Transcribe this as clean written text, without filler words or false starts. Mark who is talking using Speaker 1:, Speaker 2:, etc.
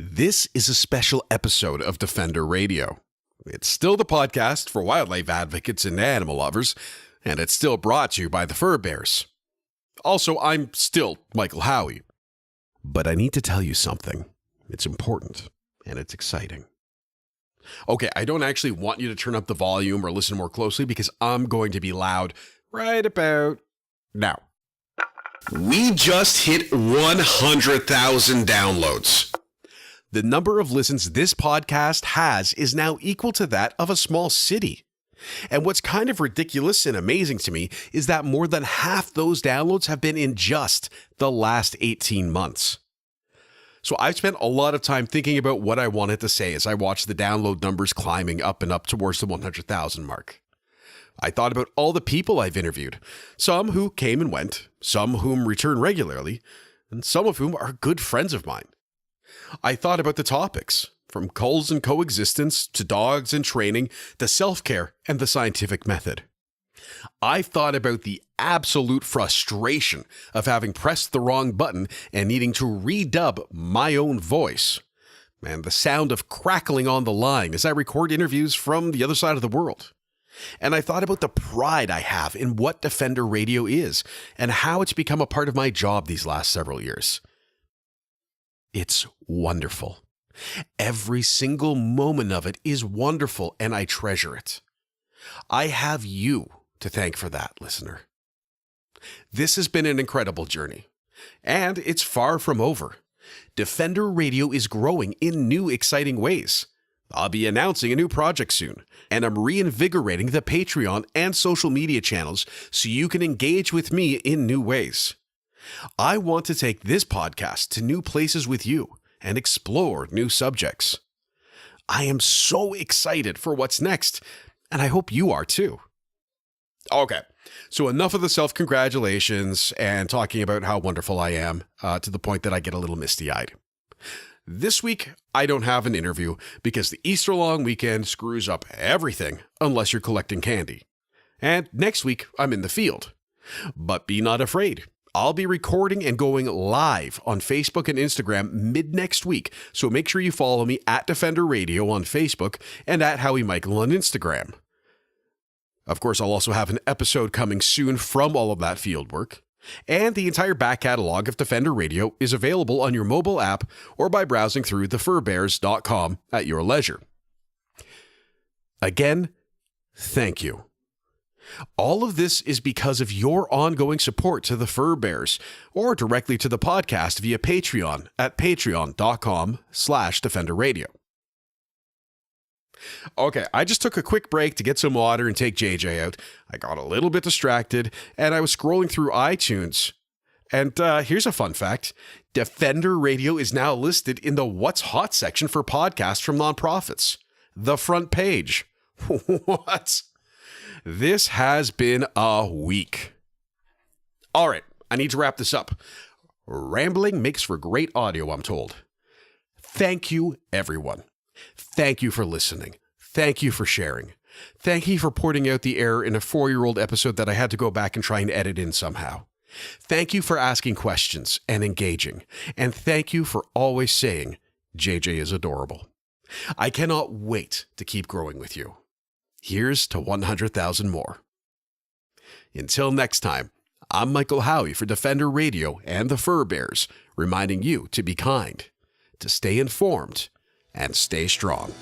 Speaker 1: This is a special episode of Defender Radio. It's still the podcast for wildlife advocates and animal lovers, and it's still brought to you by the Fur Bears. Also, I'm still Michael Howie. But I need to tell you something. It's important, and it's exciting. Okay, I don't actually want you to turn up the volume or listen more closely because I'm going to be loud right about now. We just hit 100,000 downloads. The number of listens this podcast has is now equal to that of a small city. And what's kind of ridiculous and amazing to me is that more than half those downloads have been in just the last 18 months. So I've spent a lot of time thinking about what I wanted to say as I watched the download numbers climbing up and up towards the 100,000 mark. I thought about all the people I've interviewed, some who came and went, some whom return regularly, and some of whom are good friends of mine. I thought about the topics, from culls and coexistence to dogs and training to self-care and the scientific method. I've thought about the absolute frustration of having pressed the wrong button and needing to redub my own voice, and the sound of crackling on the line as I record interviews from the other side of the world. And I thought about the pride I have in what Defender Radio is and how it's become a part of my job these last several years. It's wonderful. Every single moment of it is wonderful, and I treasure it. I have you to thank for that, listener. This has been an incredible journey, and it's far from over. Defender Radio is growing in new, exciting ways. I'll be announcing a new project soon, and I'm reinvigorating the Patreon and social media channels so you can engage with me in new ways. I want to take this podcast to new places with you and explore new subjects. I am so excited for what's next, and I hope you are too. Okay, so enough of the self-congratulations and talking about how wonderful I am to the point that I get a little misty-eyed. This week, I don't have an interview because the Easter long weekend screws up everything unless you're collecting candy. And next week, I'm in the field. But be not afraid. I'll be recording and going live on Facebook and Instagram mid-next week, so make sure you follow me at Defender Radio on Facebook and at Howie Michael on Instagram. Of course, I'll also have an episode coming soon from all of that fieldwork, and the entire back catalog of Defender Radio is available on your mobile app or by browsing through thefurbears.com at your leisure. Again, thank you. All of this is because of your ongoing support to the Fur Bears or directly to the podcast via Patreon at patreon.com/DefenderRadio. Okay, I just took a quick break to get some water and take JJ out. I got a little bit distracted and I was scrolling through iTunes. And here's a fun fact. Defender Radio is now listed in the What's Hot section for podcasts from nonprofits. The front page. What? This has been a week. All right, I need to wrap this up. Rambling makes for great audio, I'm told. Thank you, everyone. Thank you for listening. Thank you for sharing. Thank you for pointing out the error in a 4-year-old episode that I had to go back and try and edit in somehow. Thank you for asking questions and engaging. And thank you for always saying, JJ is adorable. I cannot wait to keep growing with you. Here's to 100,000 more. Until next time, I'm Michael Howie for Defender Radio and the Fur Bears, reminding you to be kind, to stay informed, and stay strong.